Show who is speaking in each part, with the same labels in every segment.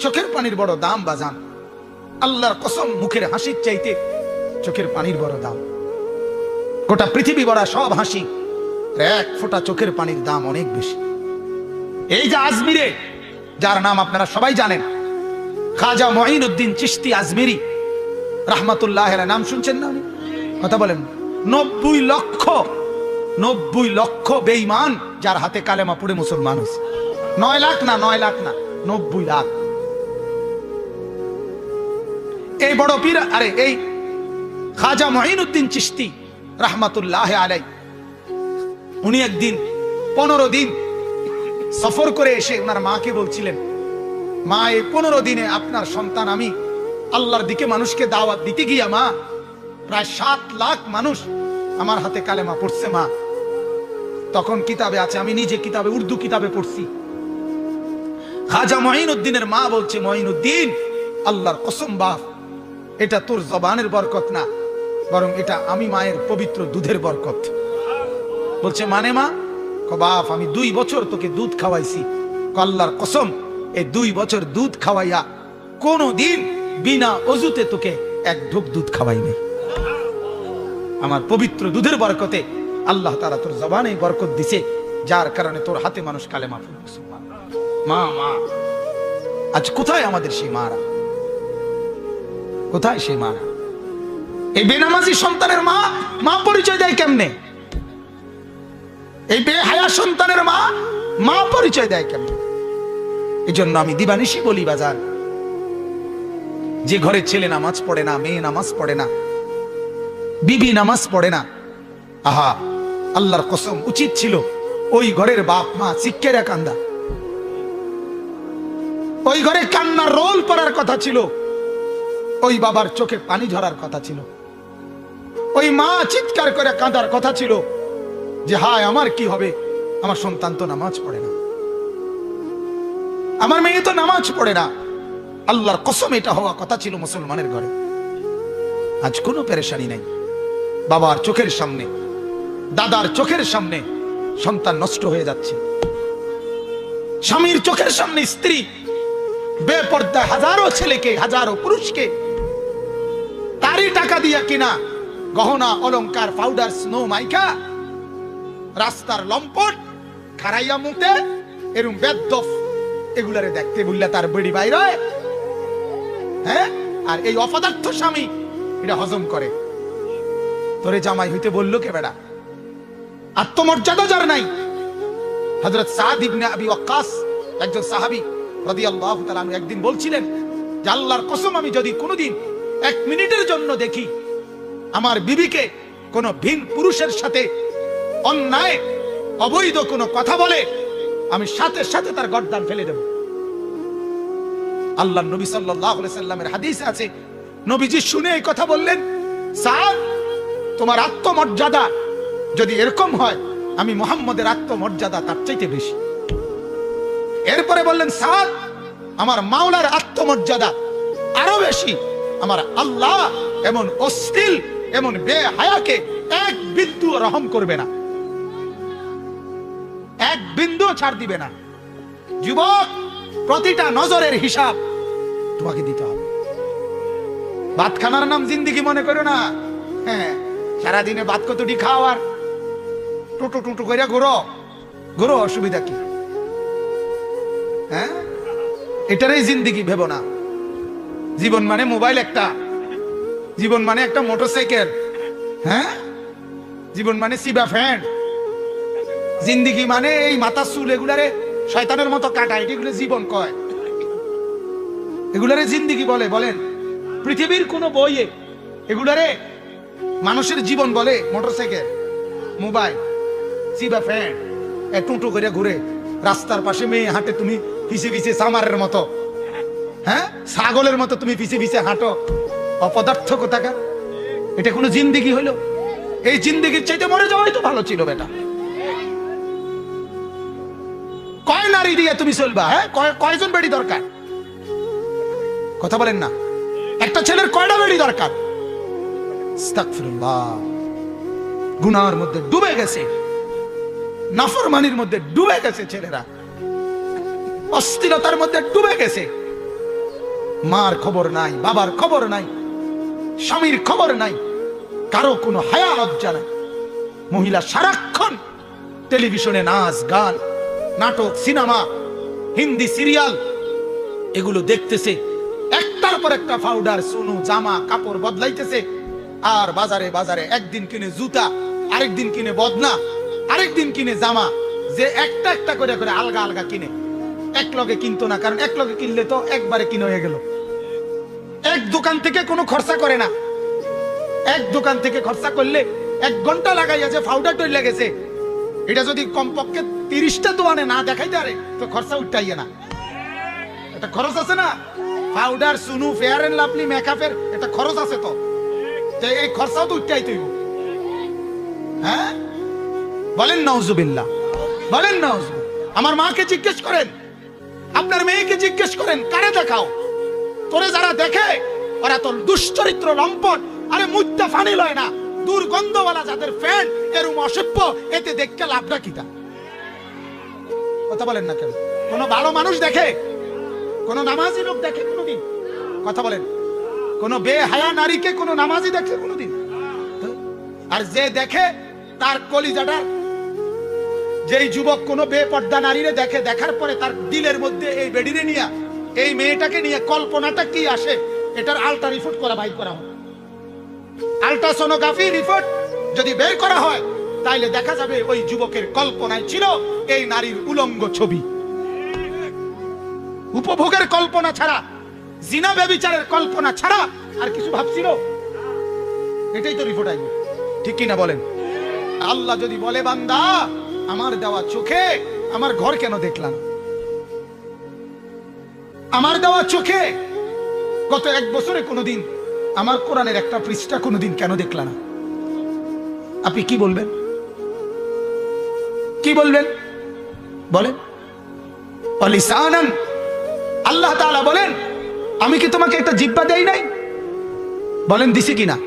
Speaker 1: চোখের পানির বড় দাম বাজান। আল্লাহর কসম, মুখের হাসির চাইতে চোখের পানির বড় দাম। গোটা পৃথিবী ভরা সব হাসি, এক ফোঁটা চোখের পানির দাম অনেক বেশি। এই যে আজমিরে, যার নাম আপনারা সবাই জানেন, খাজা মঈনুদ্দিন চিশতি আজমিরি রাহমাতুল্লাহ আলাইহি, নাম শুনছেন না? কথা বলেন। 90 লক্ষ বেঈমান যার হাতে কালেমা পড়ে মুসলমান হয়েছে। 9 লাখ না, 9 লাখ না, 90 লাখ। এই বড় পীর, আরে এই খাজা মঈনুদ্দিন চিশতি রাহমাতুল্লাহ আলাইহি, উনি একদিন 15 দিন সফর করে এসে ওনার মাকে বলছিলেন, মা, এই 15 দিনে আপনার সন্তান, আমি আল্লাহর দিকে মানুষকে দাওয়াত দিতে গিয়া মা, প্রায় 7 লাখ মানুষ আমার হাতে কালেমা পড়ছে মা। তখন কিতাবে আছে, আমি নিজে কিতাবে, উর্দু কিতাবে পড়ছি। খাজা মঈনুদ্দিনের মা বলছে, মঈনুদ্দিন, আল্লাহর কসম বাপ, এটা তোর জবানের বরকত না, বরং এটা আমি মায়ের পবিত্র দুধের বরকত। বলছে মানে মা? বাপ, আমি 2 বছর তোকে দুধ খাওয়াইছি। আল্লাহর কসম, এই 2 বছর দুধ খাওয়াইয়া কোনো দিন বিনা অজুতে তোকে এক ঢোক দুধ খাওয়াই নাই। আমার পবিত্র দুধের বরকতে আল্লাহ তাআলা তোর জবানে বরকত দিছে, যার কারণে তোর হাতে মানুষ কালেমা পড়ছে। মা, মা, আজ কোথায় আমাদের সেই মারা? কোথায় সেই মারা? এই বেনামাজি সন্তানের মা, মা পরিচয় দেয় কেমনে? এই বেহায়া সন্তানের মা, মা পরিচয় দেয় কেমনে? এই জন্য আমি দিবানিশি বলি বাজার, যে ঘরে ছেলে নামাজ পড়ে না, মেয়ে নামাজ পড়ে না, বিবি নামাজ পড়ে না, আহা, আল্লাহর কসম, উচিত ছিল ওই ঘরের বাপ মা চিৎকারে কান্দা। ওই ঘরে কান্নার রোল পড়ার কথা ছিল, ওই বাবার চোখে পানি ঝরার কথা ছিল, ওই মা চিৎকার করে কাঁদার কথা ছিল যে হায় আমার কি হবে, আমার সন্তান তো নামাজ পড়ে না, আমার মেয়ে তো নামাজ পড়ে না। আল্লাহর কসম, এটা হওয়া কথা ছিল মুসলমানের ঘরে। আজ কোনো পেরেশানি নাই। বাবার চোখের সামনে, দাদার চোখের সামনে সন্তান নষ্ট হয়ে যাচ্ছে, স্বামীর চোখের সামনে স্ত্রী বেপর্দা হাজারো ছেলেকে, হাজারো পুরুষকে তারই টাকা দিয়া কিনা গহনা অলংকার, পাউডার, স্নো মাইকা, রাস্তার লম্পট খারাইয়া মুতে এরম বেদফ, এগুলারে দেখতে বললে তার বেড়ি বাইরে, হ্যাঁ? আর এই অপদার্থ স্বামী এটা হজম করে। তোরে জামাই হইতে বললো কে বেড়া? আত্মমর্যাদা যার নাই। হযরত সাদ ইবনে আবি ওয়াক্কাস, একজন সাহাবী রাদিয়াল্লাহু তাআলা আনহু, একদিন বলছিলেন যে আল্লাহর কসম, আমি যদি কোনোদিন 1 মিনিটের জন্য দেখি আমার বিবিকে কোনো ভিন পুরুষের সাথে অন্যায় অবৈধ কোনো কথা বলে, আমি সাথে সাথে তার গর্দান ফেলে দেব। আল্লাহর নবী সাল্লাল্লাহু আলাইহি সাল্লামের হাদিসে আছে, নবীজি শুনে এই কথা বললেন, সাদ, তোমার আত্মমর্যাদা যদি এরকম হয়, আমি মুহাম্মদের আত্মমর্যাদা তার চাইতে বেশি। এরপরে বললেন, সাদ, আমার মাওলার আত্মমর্যাদা আরো বেশি। আমার আল্লাহ এমন অশ্লীল, এমন বেহায়াকে 1 বিন্দু রহম করবে না, 1 বিন্দু ছাড় দিবে না। যুবক, প্রতিটা নজরের হিসাব তোমাকে দিতে হবে। ভাত খানার নাম জিন্দেগি মনে করো না। হ্যাঁ, সারাদিনে ভাত কতটি খাও আর টুটু টুটু করে ঘুরো, অসুবিধা কি? হ্যাঁ, এটারই জিন্দেগি ভেবো না। জীবন মানে মোবাইল একটা, জীবন মানে একটা মোটরসাইকেল, হ্যাঁ, জীবন মানে সিবা ফ্যান, জিন্দেগি মানে এই মাথা চুল এগুলারে শয়তানের মতো কাটা, এগুলো জীবন কয়, এগুলারে জিন্দেগি বলে? বলেন পৃথিবীর কোন বইয়ে এগুলারে মানুষের জীবন বলে? মোটরসাইকেল, মোবাইল, সিবা ফ্যান, টুটু করে ঘুরে, রাস্তার পাশে মেয়ে হাঁটে, তুমি পিছে পিছে সামারের মতো, হ্যাঁ, ছাগলের মতো তুমি পিছে পিছে হাঁটো, অপদার্থ কোথাকার। এটা কোনো জিন্দেগি হইলো? এই জিন্দেগির চাইতে মরে যাওয়াই তো ভালো ছিল বেটা। কয় নারী দিয়ে তুমি চলবা? হ্যাঁ, কয়জন বেড়ি দরকার? কথা বলেন না। একটা ছেলের কয়টা বেড়ি দরকার? আস্তাগফিরুল্লাহ। গুনাহের মধ্যে ডুবে গেছে, নাফরমানির মধ্যে ডুবে গেছে ছেলেরা, অস্থিরতার মধ্যে ডুবে গেছে। মার খবর নাই, বাবার খবর নাই, স্বামীর খবর নাই, কারো কোনো হায়া লজ্জা নাই। মহিলা সারাক্ষণ টেলিভিশনে নাচ গান, নাটক, সিনেমা, হিন্দি সিরিয়াল এগুলো দেখতেছে, একটার পর একটা পাউডার, সুনু, জামা কাপড় বদলাইতেছে। আর বাজারে বাজারে একদিন কিনে জুতা, আরেকদিন কিনে বদনা, আরেকদিন কিনে জামা, যে একটা একটা করে করে আলগা আলগা কিনে। এক লগে কিনতো না, কারণ এক লগে কিনলে তো একবারে কিনে হয়ে গেল। এক দোকান থেকে কোনো খরচা করে না, এক দোকান থেকে খরচা করলে 1 ঘন্টা লাগাইয়া যে পাউডার তৈরি লেগেছে, এটা যদি কমপক্ষে 30টা দোকানে না দেখাইতে পারে তো খরচা উঠাইয়ে না। এটা খরচ আছে না, পাউডার, সুনু, ফেয়ার এন্ড লাভলি, মেকআপের এটা খরচ আছে। তো এই খরচাও তো উঠাইতে হইব। হ্যাঁ, বলেন নাউজুবিল্লাহ, বলেন নাউজুবিল্লাহ। আমার মাকে জিজ্ঞেস করেন, আপনার মেয়েকে জিজ্ঞেস করেন, কারে দেখাও? তোরে যারা দেখে ওরা তো দুশ্চরিত্র, লম্পট, আরে মুদ্দা ফানি লয় না, দুর্গন্ধওয়ালা যাদের ফ্যান, এরম অসভ্য, এতে দেখতে লাভটা কিটা? কথা বলেন না কেন? কোন ভালো মানুষ দেখে? কোন নামাজি লোক দেখে কোনদিন? কথা বলেন। কোন বেহায়া নারীকে কোন নামাজি দেখে কোনদিন? আর যে দেখে তার কলিজাটা, যেই যুবক কোন বেপর্দা নারীরে দেখে, দেখার পরে তার দিলের মধ্যে এই বেডিরে নিয়ে, এই মেয়েটাকে নিয়ে কল্পনাটা কি আসে, এটার আল্ট্রা রিপোর্ট করা, বাইর করা হয়। আল্ট্রাসোনোগ্রাফি রিপোর্ট যদি বের করা হয়, তাইলে দেখা যাবে ওই যুবকের কল্পনায় ছিল এই নারীর উলঙ্গ ছবি। উপভোগের কল্পনা ছাড়া, জিনা ব্যভিচারের কল্পনা ছাড়া আর কিছু ভাবছিল? এটাই তো রিপোর্ট আইবে, ঠিক কিনা বলেন? আল্লাহ যদি বলে, বান্দা আমার দেওয়া চোখে আমার ঘর কেন দেখলাম? আমার দেওয়া চোখে গত 1 বছরে কোনোদিন আমার কোরআনের একটা পৃষ্ঠা কোনোদিন কেন দেখলা না? আপনি কি বলবেন? কি বলবেন? বলেন। অলিসানান, আল্লাহ তাআলা বলেন, আমি কি তোমাকে একটা জিহ্বা দেই নাই? বলেন দিছি কিনা?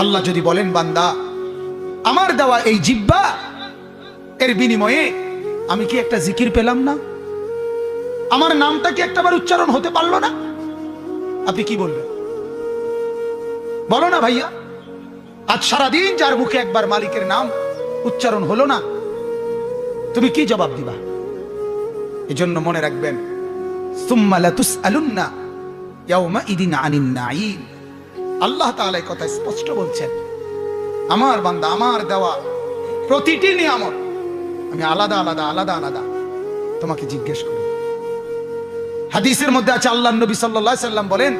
Speaker 1: আল্লাহ যদি বলেন, বান্দা আমার দেওয়া এই জিহ্বা, এর বিনিময়ে আমি কি একটা জিকির পেলাম না? আমার নামটা কি একটাবার উচ্চারণ হতে পারলো না? আপনি কি বলবেন? বলো না ভাইয়া। আজ সারাদিন যার মুখে একবার মালিকের নাম উচ্চারণ হলো না, তুমি কি জবাব দিবা? এজন্য মনে রাখবেন, সুম্মা লাতুসআলুন্না ইয়াওমাইদিন আনিন নাঈম। আল্লাহ তাআলা এই কথা স্পষ্ট বলছেন, আমার বান্দা আমার দেওয়া প্রতিটি নিয়ামত আমি আলাদা আলাদা আলাদা আলাদা তোমাকে জিজ্ঞেস করি। হাদিসের মধ্যে আছে, আল্লাহর নবী সাল্লাল্লাহু আলাইহি সাল্লাম বলেন,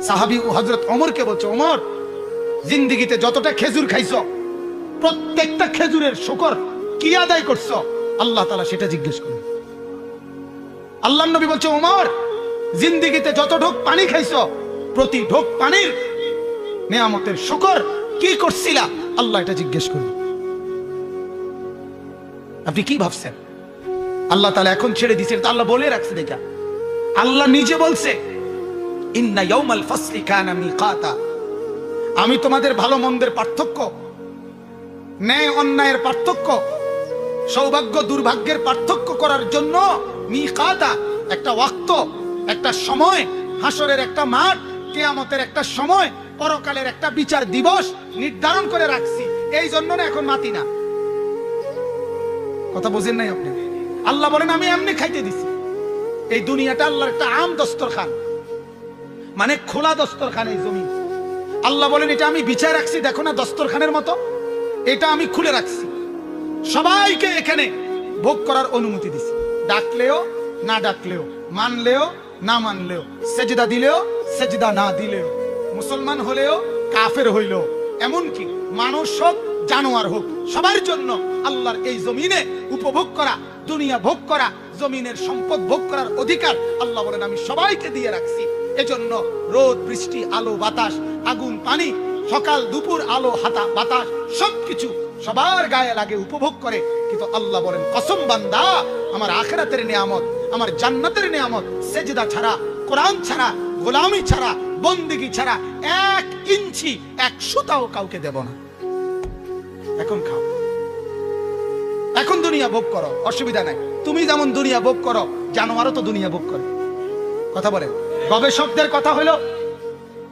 Speaker 1: সাহাবী ও হযরত ওমরকে বলছে, ওমর, জিন্দেগিতে যতটা খেজুর খাইছো, প্রত্যেকটা খেজুরের শুকর কি আদায় করছো? আল্লাহ তাআলা সেটা জিজ্ঞেস করেন। আল্লাহর নবী বলছে, ওমর, জিন্দেগিতে যত ঢোক পানি খাইছো, প্রতি ঢোক পানির নিয়ামতের শুকর কি করছিলা? আল্লাহ এটা জিজ্ঞেস করেন। আপনি কি ভাবছেন? আল্লাহ তাআলা এখন ছেড়ে দিয়েছেন, তা আল্লাহ বলে রাখছে। দেখা, আল্লাহ নিজে বলছে, ইন্না ইয়াউমাল ফাসলি কানা মিকাতা। আমি তোমাদের ভালো মন্দের পার্থক্য, ন্যায় অন্যায়ের পার্থক্য, সৌভাগ্য দুর্ভাগ্যের পার্থক্য করার জন্য মিকাতা, একটা ওয়াক্ত, একটা সময়, হাসরের একটা মাঠ, কিয়ামতের একটা সময়, পরকালের একটা বিচার দিবস নির্ধারণ করে রাখছি। এই জন্য না এখন মাতি না। কথা বুঝেন নাই আপনি? আল্লাহ বলেন, আমি এমনি খাইতে দিছি। এই দুনিয়াটা আল্লাহর একটা আম দস্তরখান, মানে খোলা দস্তরখান। এই জমি আল্লাহ বলেন, এটা আমি বিছায় রাখছি, দেখো না দস্তরখানের মতো, এটা আমি খুলে রাখছি। সবাইকে এখানে ভোগ করার অনুমতি দিছি, ডাকলেও না ডাকলেও, মানলেও না মানলেও, সেজদা দিলেও সেজদা না দিলেও, মুসলমান হলেও কাফের হইলেও, এমনকি মানুষ হোক জানোয়ার হোক, সবার জন্য আল্লাহর এই জমিনে উপভোগ করা, দুনিয়া ভোগ করা, জমিনের সম্পদ ভোগ করার অধিকার আল্লাহ বলেন আমি সবাইকে দিয়ে রাখছি। এজন্য রোদ বৃষ্টি, আলো বাতাস, আগুন পানি, সকাল দুপুর, আলো হাতা বাতাস, সবকিছু সবার গায়ে লাগে, উপভোগ করে। কিন্তু আল্লাহ বলেন, কসম বান্দা, আমার আখিরাতের নিয়ামত, আমার জান্নাতের নিয়ামত সেজদা ছাড়া, কোরআন ছাড়া, গোলামি ছাড়া, বন্দেগী ছাড়া 1 ইঞ্চি 1 সুতাও কাউকে দেব না। এখন খাও, এখন দুনিয়া ভোগ করো, অসুবিধা নাই। তুমি যেমন দুনিয়া ভোগ করো, জানোয়ারও তো দুনিয়া ভোগ করে। কথা বলেন। গবেষকদের কথা হলো,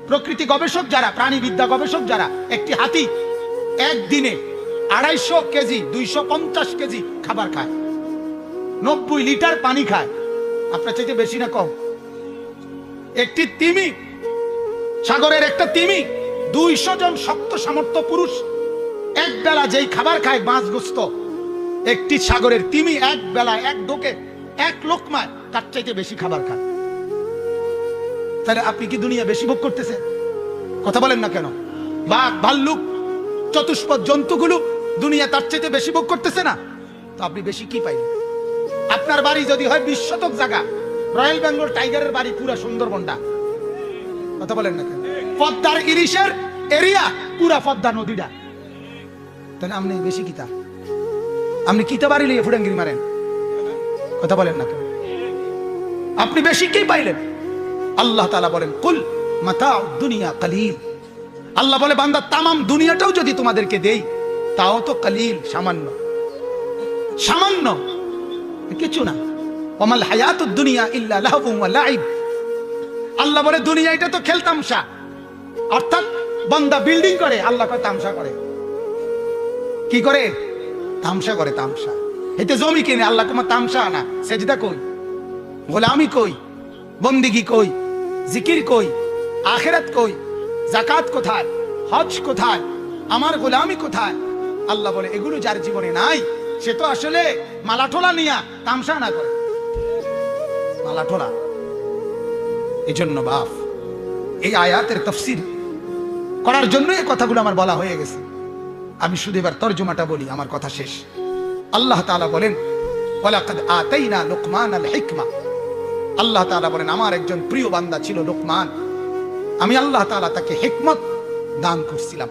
Speaker 1: প্রকৃতি গবেষক যারা, প্রাণীবিদ্যা গবেষক যারা, একটি হাতি একদিনে 250 কেজি 250 কেজি খাবার খায়, 90 লিটার পানি খায়। আপনার চাইতে বেশি না কম? একটি তিমি, সাগরের একটা তিমি, 200 জন শক্ত সামর্থ্য পুরুষ এক বেলা যেই খাবার খায় মাছ গোস্ত, একটি সাগরের তিমি এক বেলা এক ঢোকে এক লোকমায় তার চাইতে বেশি খাবার খায়। তাহলে আপনি কি দুনিয়া বেশি ভোগ করতেছেন? কথা বলেন না কেন? বাঘ, ভাল্লুক, চতুষ্পদ জন্তুগুলো দুনিয়া তার চাইতে বেশি ভোগ করতেছে না? তো আপনি বেশি কি পাইলেন? আপনার বাড়ি যদি হয় 20 শতক জায়গা, রয়্যাল বেঙ্গল টাইগারের বাড়ি পুরা সুন্দরবনটা, কথা বলেন না কেন? পদ্মার ইলিশের এরিয়া পুরা পদ্মা নদীটা, তাহলে আপনি বেশি কিতা? আপনি কিতা বাড়ি লিয়ে ফুডাঙ্গিরি মারেন? কথা বলেন না কেন? আপনি বেশি কি পাইলেন? আল্লাহ তাআলা বলেন কুল মাতাউ দুনিয়া কালিল। আল্লাহ বলে বান্দা তামাম দুনিয়াটাও যদি তোমাদেরকে দেই তাও তো কালিল, সামান্য, সামান্য, কিছু না। ওয়ামাল হায়াতুদ দুনিয়া ইল্লা লাহবুন ওয়া লাইব। আল্লাহ বলে দুনিয়া এটা তো খেলতামশা। অর্থাৎ বান্দা বিল্ডিং করে, আল্লাহ কয় তামসা করে। কি করে? তামসা করে, তামসা। এতে জমি কিনে, আল্লাহ তোমার তামসা না। সেজদা কই? গোলামি কই? বন্দিগি কই? জিকির কই? আখিরাত কই? যাকাত কোথায়? হজ কোথায়? আমার গোলামি কোথায়? আল্লাহ বলে এগুলো যার জীবনে নাই সে তো আসলে মালাঠোলা নিয়া তামসা না করে, মালাঠোলা। এজন্য বাপ এই আয়াতের তাফসীর করার জন্য এই কথাগুলো আমার বলা হয়ে গেছে। আমি শুধু এবার তরজমাটা বলি, আমার কথা শেষ। আল্লাহ তাআলা বলেন ওয়ালাকাদ আতাইনা লুকমানাল হিকমা। আল্লাহ তাআলা বলেন আমার একজন প্রিয় বান্দা ছিল লোকমান, আমি আল্লাহ তাআলা তাকে হিকমত দান করছিলাম।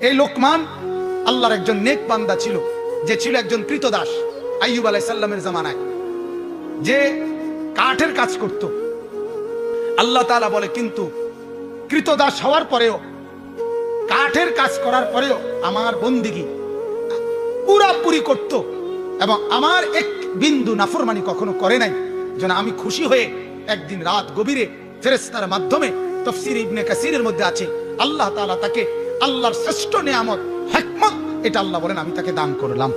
Speaker 1: এই লোকমান আল্লাহর একজন নেক বান্দা ছিল, যে ছিল একজন কৃতদাস। আইয়ুব আলাইহিস সালামের জামানায় যে কাঠের কাজ করত। আল্লাহ তাআলা বলে কিন্তু কৃতদাস হওয়ার পরেও, কাঠের কাজ করার পরেও আমার বন্দিগি পুরাপুরি করত এবং আমার এক বিন্দু নাফরমানি কখনো করে নাই। যেন আমি খুশি হয়ে একদিন রাত গভীরে ফেরেশতার মাধ্যমে, তাফসীর ইবনে কাসিরের মধ্যে আছে, আল্লাহ তাআলা তাকে আল্লাহর শ্রেষ্ঠ নিয়ামত হিকমত, এটা আল্লাহ বলেন আমি তাকে দান করলাম।